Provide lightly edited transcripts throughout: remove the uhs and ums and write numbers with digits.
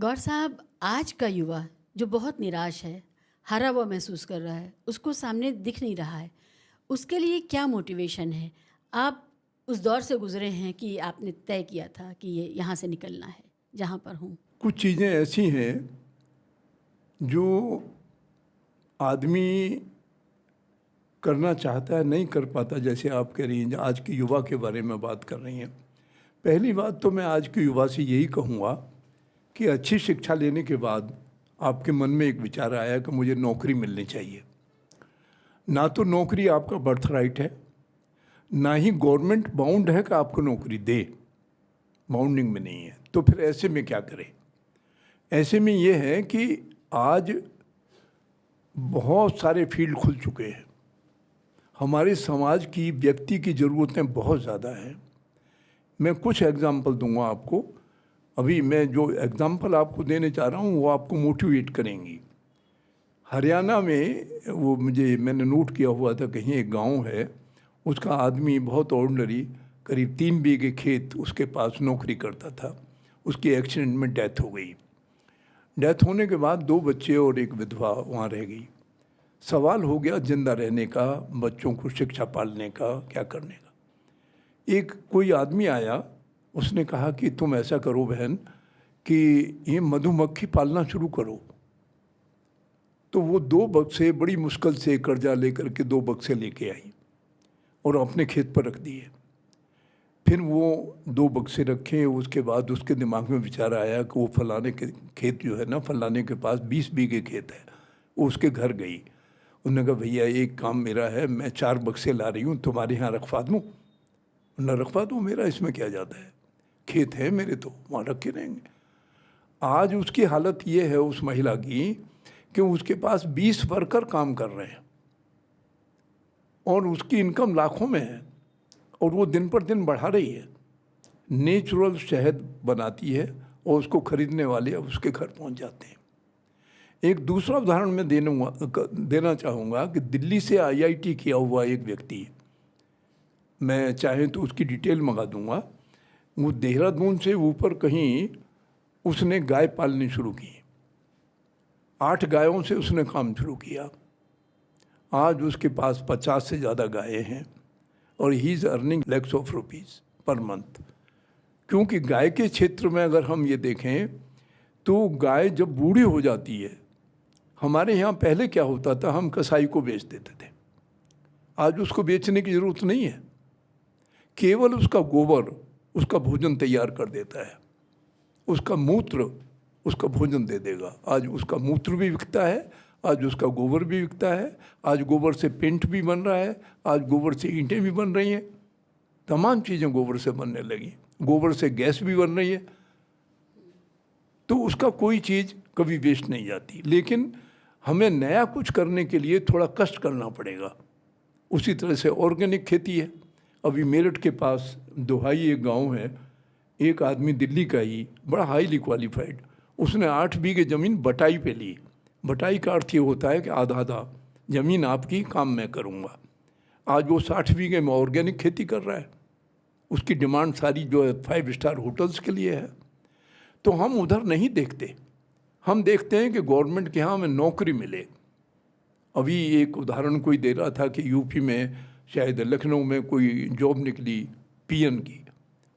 गौर साहब, आज का युवा जो बहुत निराश है, हारा हुआ महसूस कर रहा है, उसको सामने दिख नहीं रहा है, उसके लिए क्या मोटिवेशन है? आप उस दौर से गुज़रे हैं कि आपने तय किया था कि ये यहाँ से निकलना है, जहाँ पर हूँ। कुछ चीज़ें ऐसी हैं जो आदमी करना चाहता है, नहीं कर पाता। जैसे आप कह रही हैं, आज के युवा के बारे में बात कर रही हैं। पहली बात तो मैं आज के युवा से यही कहूँगा कि अच्छी शिक्षा लेने के बाद आपके मन में एक विचार आया कि मुझे नौकरी मिलनी चाहिए। ना तो नौकरी आपका बर्थ राइट है, ना ही गवर्नमेंट बाउंड है कि आपको नौकरी दे, बाउंडिंग में नहीं है। तो फिर ऐसे में क्या करें? ऐसे में ये है कि आज बहुत सारे फील्ड खुल चुके हैं। हमारे समाज की, व्यक्ति की ज़रूरतें बहुत ज़्यादा हैं। मैं कुछ एग्जाम्पल दूंगा आपको। अभी मैं जो एग्जाम्पल आपको देने चाह रहा हूँ वो आपको मोटिवेट करेंगी। हरियाणा में मैंने नोट किया हुआ था, कहीं एक गांव है, उसका आदमी बहुत ऑर्डिनरी, करीब 3 बीघे खेत उसके पास नौकरी करता था। उसकी एक्सीडेंट में डेथ हो गई। डेथ होने के बाद 2 बच्चे और एक विधवा वहाँ रह गई। सवाल हो गया जिंदा रहने का, बच्चों को शिक्षा पालने का, क्या करने का। एक कोई आदमी आया, उसने कहा कि तुम ऐसा करो बहन कि ये मधुमक्खी पालना शुरू करो। तो वो 2 बक्से बड़ी मुश्किल से कर्जा लेकर के 2 बक्से लेके आई और अपने खेत पर रख दिए। फिर वो 2 बक्से रखे, उसके बाद उसके दिमाग में विचार आया कि वो फलाने के खेत जो है ना, फलाने के पास 20 बीघे खेत है। वो उसके घर गई। उन्होंने कहा भैया एक काम मेरा है, मैं 4 बक्से ला रही हूँ, तुम्हारे यहाँ रखवा दूँ? न रखवा दूँ, मेरा इसमें क्या जाता है, खेत है मेरे, तो वहाँ रख के रहेंगे। आज उसकी हालत ये है उस महिला की कि उसके पास 20 वर्कर काम कर रहे हैं और उसकी इनकम लाखों में है और वो दिन पर दिन बढ़ा रही है। नेचुरल शहद बनाती है और उसको खरीदने वाले अब उसके घर पहुंच जाते हैं। एक दूसरा उदाहरण मैं देना चाहूँगा कि दिल्ली से IIT किया हुआ एक व्यक्ति, मैं चाहे तो उसकी डिटेल मंगा दूंगा। वो देहरादून से ऊपर कहीं उसने गाय पालनी शुरू की। 8 गायों से उसने काम शुरू किया। आज उसके पास 50 से ज़्यादा गायें हैं और he is earning lakhs of rupees per month. क्योंकि गाय के क्षेत्र में अगर हम ये देखें तो गाय जब बूढ़ी हो जाती है, हमारे यहाँ पहले क्या होता था, हम कसाई को बेच देते थे। आज उसको बेचने की ज़रूरत नहीं है, केवल उसका गोबर उसका भोजन तैयार कर देता है, उसका मूत्र उसका भोजन दे देगा। आज उसका मूत्र भी बिकता है, आज उसका गोबर भी बिकता है, आज गोबर से पेंट भी बन रहा है, आज गोबर से ईंटें भी बन रही हैं, तमाम चीज़ें गोबर से बनने लगी, गोबर से गैस भी बन रही है। तो उसका कोई चीज़ कभी वेस्ट नहीं जाती। लेकिन हमें नया कुछ करने के लिए थोड़ा कष्ट करना पड़ेगा। उसी तरह से ऑर्गेनिक खेती है। अभी मेरठ के पास दोहाई एक गांव है, एक आदमी दिल्ली का ही, बड़ा हाईली क्वालिफाइड, उसने 8 बीघे ज़मीन बटाई पे ली। बटाई का अर्थ ये होता है कि आधा आधा ज़मीन आपकी, काम मैं करूँगा। आज वो 60 बीघे में ऑर्गेनिक खेती कर रहा है। उसकी डिमांड सारी जो है 5 स्टार होटल्स के लिए है। तो हम उधर नहीं देखते, हम देखते हैं कि गवर्नमेंट के यहाँ हमें नौकरी मिले। अभी एक उदाहरण कोई दे रहा था कि यूपी में शायद लखनऊ में कोई जॉब निकली PN की,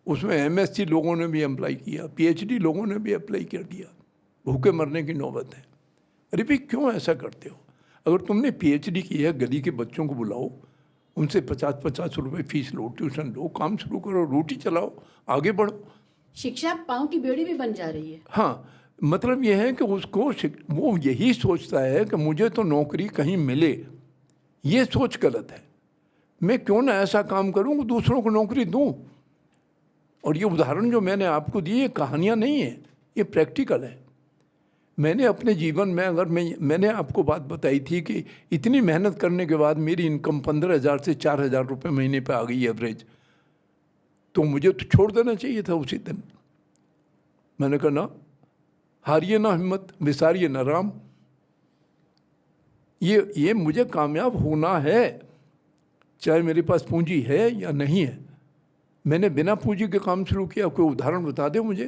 उसमें MSc लोगों ने भी अप्लाई किया, PhD लोगों ने भी अप्लाई कर दिया। भूखे मरने की नौबत है। अरे भाई क्यों ऐसा करते हो? अगर तुमने PhD की है, गली के बच्चों को बुलाओ, उनसे 50-50 रुपये फीस लो, ट्यूशन लो, काम शुरू करो, रोटी चलाओ, आगे बढ़ो। शिक्षा पाँव की बेड़ी भी बन जा रही है। हाँ, मतलब ये है कि उसको वो यही सोचता है कि मुझे तो नौकरी कहीं मिले। ये सोच गलत है। मैं क्यों ना ऐसा काम करूँ कि दूसरों को नौकरी दूँ। और ये उदाहरण जो मैंने आपको दिए, ये कहानियाँ नहीं है, ये प्रैक्टिकल है। मैंने अपने जीवन में, अगर मैंने आपको बात बताई थी कि इतनी मेहनत करने के बाद मेरी इनकम 15,000 से 4,000 रुपये महीने पे आ गई एवरेज, तो मुझे तो छोड़ देना चाहिए था उसी दिन। मैंने कहा ना, हारिए ना हिम्मत, विसारिए ना राम। ये मुझे कामयाब होना है, चाहे मेरे पास पूंजी है या नहीं है। मैंने बिना पूंजी के काम शुरू किया। कोई उदाहरण बता दे मुझे।